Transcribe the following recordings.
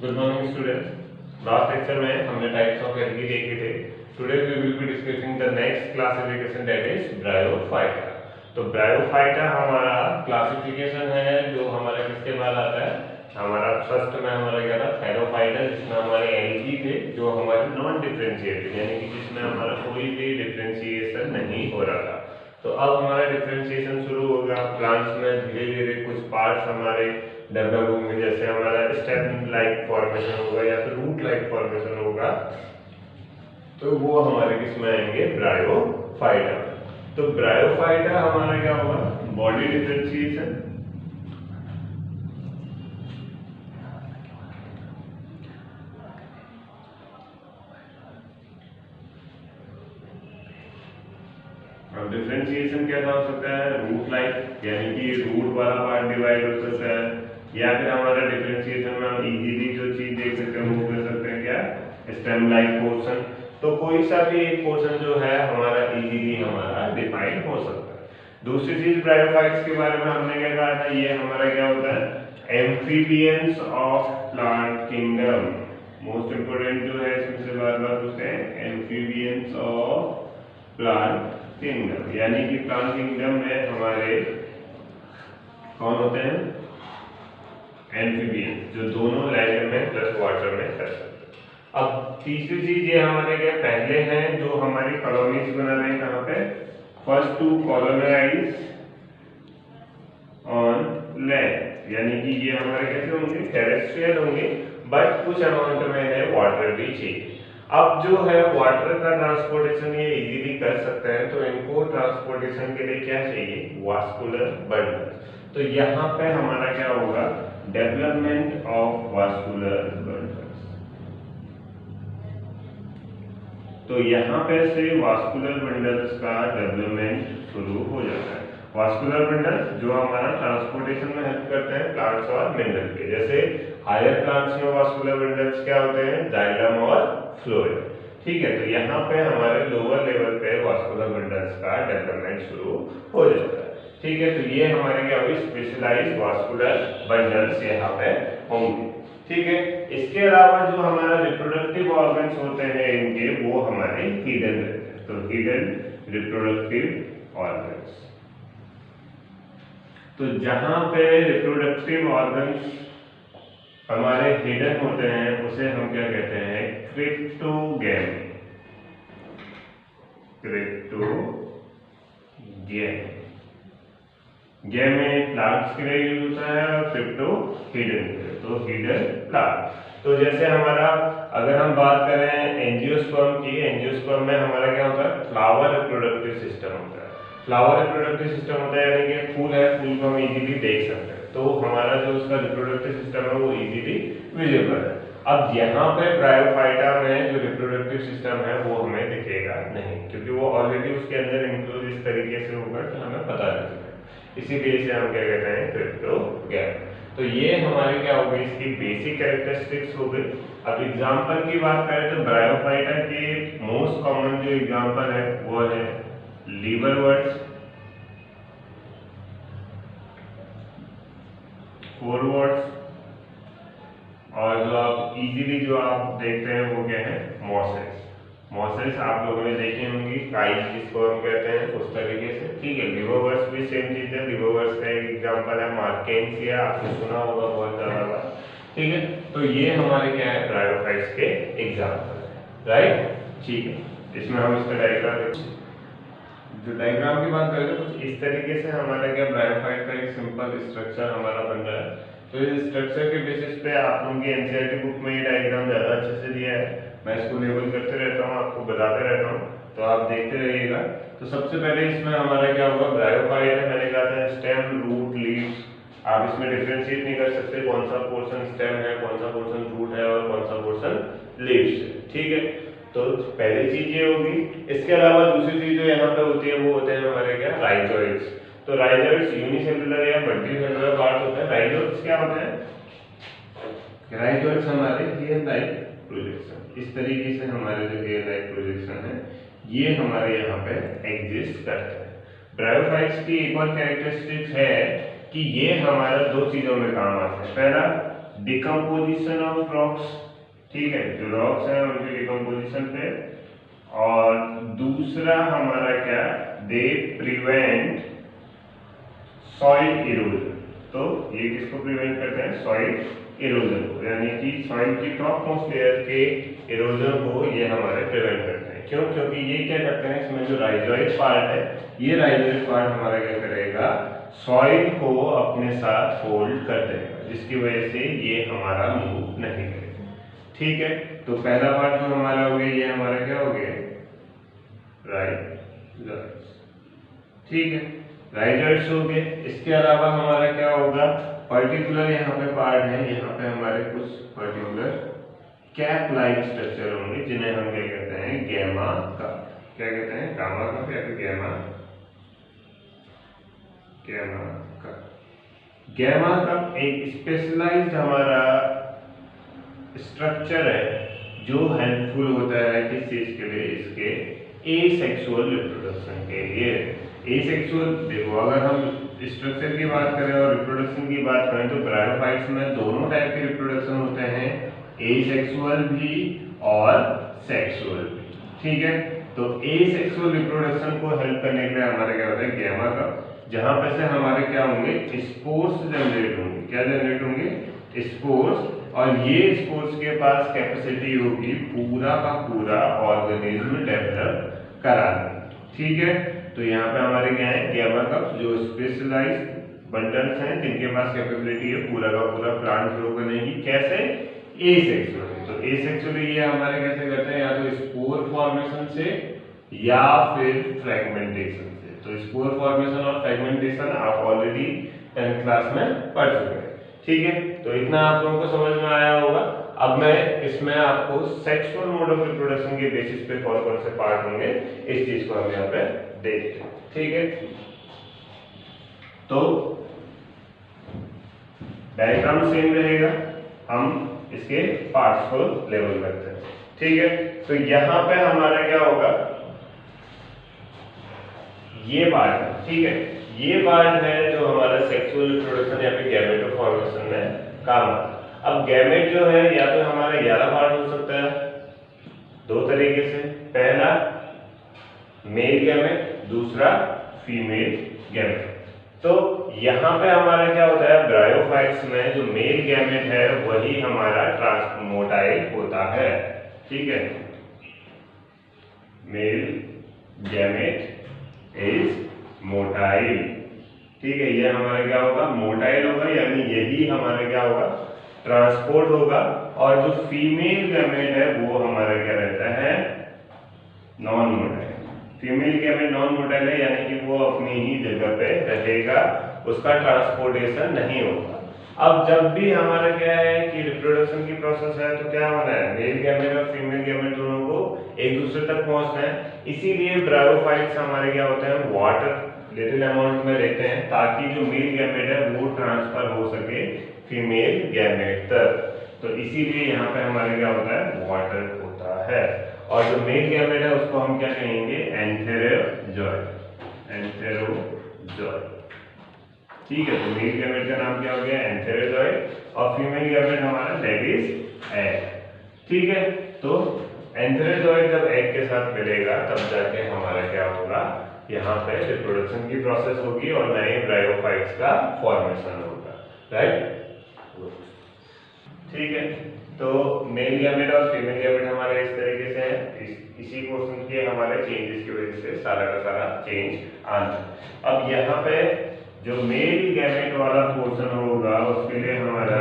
Good morning, students. Last lecture में हमने types of algae देखे थे. Today we will be discussing the next classification, that is Bryophyta. तो Bryophyta हमारा classification है जो हमारा किसके बाद आता है. हमारा फर्स्ट में हमारा क्या था, Theriophyta, जिसमें हमारे algae थे जो हमारे नॉन डिफरेंशिएटेड, यानी कि जिसमें हमारा कोई भी डिफरेंशिएशन नहीं हो रहा था. तो अब हमारा डिफरेंशिएशन शुरू होगा. प्लांट्स में धीरे धीरे कुछ पार्ट्स हमारे डेवलप होंगे, जैसे हमारा स्टेम लाइक फॉर्मेशन होगा या फिर रूट लाइक फॉर्मेशन होगा. तो वो हमारे किसमें आएंगे, ब्रायोफाइटा. तो ब्रायोफाइटा हमारा क्या होगा, बॉडी डिफरेंशिएशन. अब डिफरेंशिएशन कैसा हो सकता है, रूट लाइक, यानी कि रूट वाला पार्ट डिवाइड हो सकता है, या फिर हमारा डिफरेंशिएशन में हम इजीली जो चीज देख सकते हैं वो कह सकते हैं क्या, स्टेम लाइक पोर्शन. तो कोई सा भी एक पोर्शन जो है हमारा इजीली हमारा डिफाइन हो सकता है. दूसरी चीज ब्रायोफाइट्स के बारे में हमने क्या कहा था, ये हमारा क्या होता है, amphibians of plant kingdom. Most important जो है इसमें से बार बार पूछते हैं, एम्फीबियंस ऑफ प्लांट किंगडम, यानी कि प्लांट किंगडम में हमारे कौन होते हैं, एम्फीबियन, जो दोनों लैंड में प्लस वाटर में कर सकते हैं. अब तीसरी चीज ये हमारे क्या पहले हैं जो हमारी कॉलोनीज बना रहे हैं, कहाँ पे, first to colonise on land, यानी कि ये हमारे कैसे होंगे, टेरेस्ट्रियल होंगे, बट कुछ अमाउंट में है वाटर भी चाहिए. अब जो है वाटर का ट्रांसपोर्टेशन ये इजीली कर सकते हैं, तो इनको ट्रांसपोर्टेशन के लिए क्या चाहिए, वास्कुलर बंडल. तो यहाँ पे हमारा क्या होगा, डेवलपमेंट ऑफ वास्कुलर बंडल्स. तो यहाँ पे से वास्कुलर बंडल्स का डेवलपमेंट शुरू हो जाता है. वास्कुलर बंडल्स जो हमारा ट्रांसपोर्टेशन में हेल्प करते हैं प्लांट्स और मिनरल के. जैसे हायर प्लांट्स में वास्कुलर बंडल्स क्या होते हैं, जाइलम और फ्लोएम. ठीक है, तो यहाँ पे हमारे लोअर लेवल पे वास्कुलर बंडल्स का डेवलपमेंट शुरू हो जाता है. ठीक है, तो ये हमारे क्या होगी, स्पेशलाइज्ड वास्कुलर बंडल्स यहाँ पे होंगे. ठीक है, इसके अलावा जो हमारा रिप्रोडक्टिव ऑर्गन्स होते हैं इनके, वो हमारे हिडन रहते हैं. तो हिडन रिप्रोडक्टिव ऑर्गन्स, तो जहां पे रिप्रोडक्टिव ऑर्गन्स हमारे हिडन होते हैं उसे हम क्या कहते हैं, क्रिप्टोगैम. क्रिप्टोगैम, गैमेट प्लांट्स के लिए यूज होता है और क्रिप्टो हिडन. तो हिडन प्लांट. तो जैसे हमारा अगर हम बात करें एंजियोस्पर्म की, एंजियोस्पर्म में हमारा क्या होता है, फ्लावर रिप्रोडक्टिव सिस्टम होता है. फ्लावर रिप्रोडक्टिव सिस्टम होता है, यानी कि फूल है, फूल को हम इजीली देख सकते हैं. तो हमारा जो उसका रिप्रोडक्टिव सिस्टम है वो इजीली विजिबल है. अब यहाँ पे ब्रायोफाइटा में जो रिप्रोडक्टिव सिस्टम है वो हमें दिखेगा नहीं, क्योंकि वो ऑलरेडी उसके अंदर इंक्लूड इस तरीके से होगा कि हमें पता नहीं चलेगा. इसीलिए इसे हम क्या कहते हैं, क्रिप्टोगैम. तो ये हमारे क्या हो गई, इसकी बेसिक कैरेक्टरिस्टिक्स हो गई. अब एग्जाम्पल की बात करें तो ब्रायोफाइटा के मोस्ट कॉमन जो एग्जाम्पल है वो है लीवरवर्ट्स, फोरवर्ट्स, और जो आप इजीली जो आप देखते हैं वो क्या है, मॉसेस. मॉसेस आप लोगों ने देखे होंगे, काइट जिसको हम कहते हैं उस तरीके से. ठीक है, लिवरवर्ट्स भी सेम चीज है. लिवरवर्ट्स का एक एग्जांपल है मार्केंसिया, आपने सुना होगा बहुत ज्यादा बार. ठीक है, तो ये हमारे क्या है, ब्रायोफाइट्स के एग्जांपल है, राइट. ठीक है, इसमें हम इसका डायग्राम, जो डायग्राम की बात करें तो कुछ इस तरीके से हमारा क्या, ब्रायोफाइट का एक सिंपल स्ट्रक्चर हमारा बन रहा है. तो इस स्ट्रक्चर के बेसिस पे आप लोगों की एनसीईआरटी बुक में ये डायग्राम ज्यादा अच्छे से दिया है. मैं इसको लेबल करते रहता हूँ, आपको बताते रहता हूँ, तो आप देखते रहिएगा. तो सबसे पहले इसमें हमारा क्या होगा, ब्रायोफाइट है, मैंने कहा था स्टेम, रूट, लीव्स. आप इसमें डिफरेंशिएट नहीं कर सकते कौन सा पोर्शन स्टेम है, कौन सा पोर्शन रूट है और कौन सा पोर्शन लीव्स है. ठीक है, तो पहली चीज ये होगी. इसके अलावा दूसरी चीज जो यहाँ पे होती है वो होते हैं हमारे क्या, राइजोइड्स. तो राइजोइड्स यूनिसेलुलर या मल्टीसेलुलर पार्ट होते हैं. राइजोइड्स क्या होते हैं, राइजोइड्स हमारे हेयर लाइक प्रोजेक्शन. इस तरीके से हमारे जो हेयर लाइक प्रोजेक्शन है ये हमारे यहाँ पे एग्जिस्ट करते हैं. ब्रायोफाइट्स की एक और कैरेक्टरिस्टिक्स है कि ये हमारा दो चीजों में काम आते हैं. पहला, डिकम्पोजिशन ऑफ रॉक्स, ठीक है, जो रॉक्स हैं उनके डिकम्पोजिशन पे। और दूसरा हमारा क्या, दे प्रिवेंट सॉइल इरोजन। तो ये किसको प्रिवेंट करते हैं, सॉइल इरोजन को, यानी कि सॉइल की टॉप मोस्ट लेयर के इरोजन को ये हमारे प्रिवेंट करते हैं। क्यों, क्योंकि ये क्या करते हैं, इसमें जो राइजोइड पार्ट है, ये राइजोइड पार्ट हमारा क्या करेगा, सॉइल को अपने साथ होल्ड कर देगा, जिसकी वजह से ये हमारा मूव नहीं करेगा। ठीक है, तो पहला पार्ट जो हमारा हो गया, ये हमारा क्या हो गया, राइजोइड्स। ठीक है, राइजोइड्स हो गए। इसके अलावा हमारा क्या होगा, पर्टिकुलर यहाँ पे पार्ट है, यहाँ पे हमारे कुछ पर्टिकुलर कैप लाइक स्ट्रक्चर होंगे, जिन्हें हम क्या कहते हैं, गैमा कप। क्या कहते हैं, गामा कप या फिर गैमा कप। गैमा कप एक स्पेशलाइज्ड हमारा स्ट्रक्चर है जो हेल्पफुल होता है किस चीज के लिए, इसके एसेक्सुअल रिप्रोडक्शन के लिए। एसेक्सुअल, देखो अगर हम स्ट्रक्चर की बात करें और रिप्रोडक्शन की बात करें तो ब्रायोफाइट्स में दोनों टाइप के रिप्रोडक्शन होते हैं, एसेक्सुअल भी और सेक्सुअल भी। ठीक है, तो एसेक्सुअल रिप्रोडक्शन को हेल्प करने के लिए हमारे क्या होता है, गैमा कप, जहां पे से हमारे क्या होंगे, स्पोर्स जनरेट होंगे। क्या जनरेट होंगे, स्पोर्स। और ये स्पोर्स के पास कैपेसिटी होगी पूरा का पूरा ऑर्गेनिज्म डेवलप कराने। ठीक है, तो यहाँ पे हमारे क्या है, गैमा कप्स, जो स्पेशलाइज्ड बंडल्स हैं जिनके पास कैपेबिलिटी है पूरा का पूरा प्लांट ग्रो करने की। कैसे, एसेक्सुअली। तो एसेक्सुअली ये हमारे कैसे करते हैं, या तो स्पोर फॉर्मेशन से या फिर फ्रेगमेंटेशन से। तो स्पोर फॉर्मेशन और फ्रेगमेंटेशन आप ऑलरेडी 10th क्लास में पढ़ चुके हैं। ठीक है, तो इतना आप लोगों को समझ में आया होगा। अब मैं इसमें आपको सेक्सुअल मोड ऑफ रिप्रोडक्शन के बेसिस पे कौन कौन से पार्ट होंगे, इस चीज को हम यहाँ पे देखते हैं। ठीक है, तो डायग्राम सेम रहेगा, हम इसके पार्ट्स को लेवल करते हैं। ठीक है, तो यहाँ पे हमारा क्या होगा, ये पार्ट, ठीक है, ये पार्ट है जो हमारा सेक्सुअल रिप्रोडक्शन या फिर गैमेटो फॉर्मेशन में काम आता है। अब गैमेट जो है या तो हमारा 11 पार्ट हो सकता है दो तरीके से, पहला मेल गैमेट, दूसरा फीमेल गैमेट। तो यहाँ पे हमारा क्या होता है, ब्रायोफाइट्स में जो मेल गैमेट है वही हमारा ट्रांसमोटाइल होता है। ठीक है, मेल गैमेट इज मोटाइल। ठीक है, ये हमारा क्या होगा, मोटाइल होगा, यानी यही हमारा क्या होगा, ट्रांसपोर्ट होगा। और जो फीमेल गैमेट है वो हमारा क्या रहता है, non motile. Female gamete non motile है, यानी कि वो अपनी ही जगह पे रहेगा, उसका ट्रांसपोर्टेशन नहीं होगा। अब जब भी हमारा क्या है कि रिप्रोडक्शन की प्रोसेस है तो क्या होना है, मेल गैमेट और फीमेल गैमेट दोनों को एक दूसरे तक पहुंचना है। इसीलिए ब्रायोफाइट्स हमारे क्या होते हैं, वाटर लिटिल अमाउंट में रहते हैं, ताकि जो मेल गैमेट है वो ट्रांसफर हो सके फीमेल गैमेट तक। तो इसीलिए यहाँ पे हमारे क्या होता है, वाटर होता है। और जो मेल गैमेट है उसको हम क्या कहेंगे, एंथेरोजॉइड। एंथेरोजॉइड, ठीक है, तो मेल गैमेट का नाम क्या हो गया, एंथेरोजॉइड, और फीमेल गैमेट हमारा दैट इज एग। ठीक है, तो एंथेरोजॉइड जब एग के साथ मिलेगा तब जाके हमारा क्या होगा, यहाँ पे रिप्रोडक्शन की प्रोसेस होगी और नए ब्रायोफाइट्स का फॉर्मेशन होगा। राइट, ठीक है, तो मेल गैमेट और फीमेल गैमेट हमारे इस तरीके से है। इसी पोर्शन के हमारे चेंजेस की वजह से सारा का सारा चेंज आना। अब यहाँ पे जो मेल गैमेट वाला पोर्शन होगा उसके लिए हमारा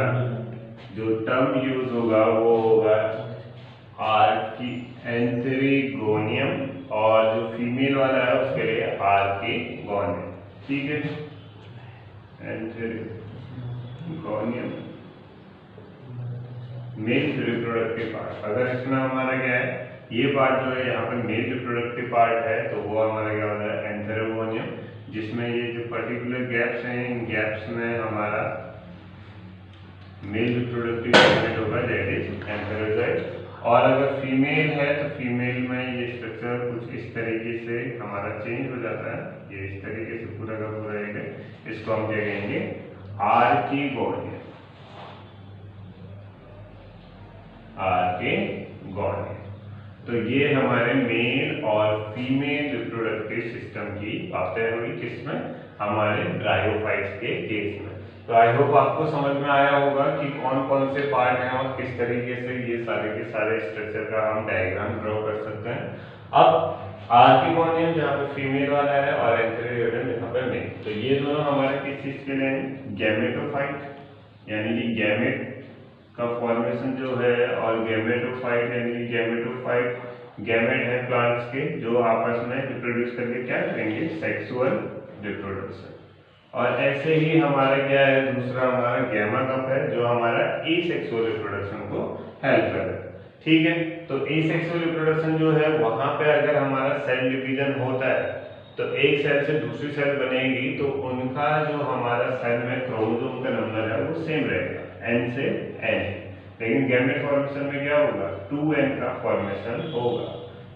जो टर्म यूज होगा वो होगा एंथेरिगोनियम, और जो फीमेल वाला है उसके लिए आर्किगोनियम। ठीक है, एंथेरिगोनियम मेल रिप्रोडक्टिव पार्ट। अगर इसमें हमारा क्या है, ये पार्ट जो है यहाँ पे मेल रिप्रोडक्टिव पार्ट है, तो वो हमारा क्या होता है, एंथेरिगोनियम, जिसमें ये जो पर्टिकुलर गैप्स हैं इन गैप्स में हमारा मेल रिप्रोडक्टिव यूनिट होगा दैट इज एंथेरोजॉइड। और अगर फीमेल है तो फीमेल में ये स्ट्रक्चर कुछ इस तरीके से हमारा चेंज हो जाता है, ये इस तरीके से पूरा का पूरा एक है, इसको हम क्या कहेंगे, आर्किगोनियम। आर के गॉन। तो ये हमारे मेल और फीमेल रिप्रोडक्टिव सिस्टम की बातें हुई, किसमें, हमारे ब्रायोफाइट्स के केस में। तो आई होप आपको समझ में आया होगा कि कौन कौन से पार्ट हैं और किस तरीके से ये सारे के सारे स्ट्रक्चर का हम डायग्राम ड्रॉ कर सकते हैं। अब आर्किगोनियम जहाँ पे फीमेल वाला है और एंथेरियोडर्म यहाँ पे मेल, तो ये दोनों हमारे किस चीज के लिए हैं, गैमेटोफाइट, यानी कि गैमेट का फॉर्मेशन जो है, और गैमेटोफाइट यानी कि गैमेट है प्लांट्स के जो आपस में रिप्रोड्यूस करके क्या करेंगे, सेक्सुअल रिप्रोडक्शन। और ऐसे ही हमारा क्या है, दूसरा हमारा गैमा कप है जो हमारा एसेक्सुअल रिप्रोडक्शन को हेल्प कर रहा है। ठीक है, तो एसेक्सुअल रिप्रोडक्शन जो है वहां पे अगर हमारा सेल डिवीजन होता है तो एक सेल से दूसरी सेल बनेगी, तो उनका जो हमारा सेल में क्रोमोसोम का नंबर है वो सेम रहेगा, n से n। लेकिन गैमेट फॉर्मेशन में क्या होगा, 2n का फॉर्मेशन होगा।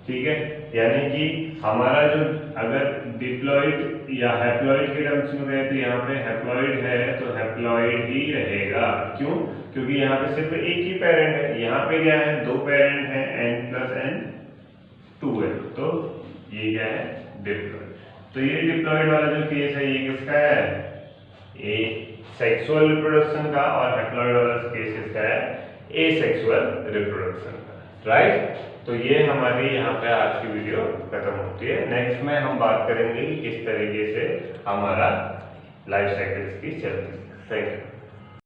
ठीक है, यानी कि हमारा जो अगर डिप्लॉइड या हैप्लॉइड के टर्म्स में गए तो यहाँ पे हैप्लॉइड है तो हैप्लॉइड ही रहेगा। क्यों, क्योंकि यहाँ पे सिर्फ एक ही पेरेंट है, यहाँ पे क्या है, दो पेरेंट हैं, n+n 2n, तो ये क्या है, डिप्लॉइड। तो ये डिप्लॉइड वाला जो केस है ये किसका है, ए सेक्सुअल रिप्रोडक्शन का, और हैप्लॉइड वाला केस इसका है एसेक्सुअल रिप्रोडक्शन का। राइट, तो ये हमारी यहाँ पे आज की वीडियो खत्म होती है। नेक्स्ट में हम बात करेंगे कि किस तरीके से हमारा लाइफ साइकिल्स की चलती है। Thank you.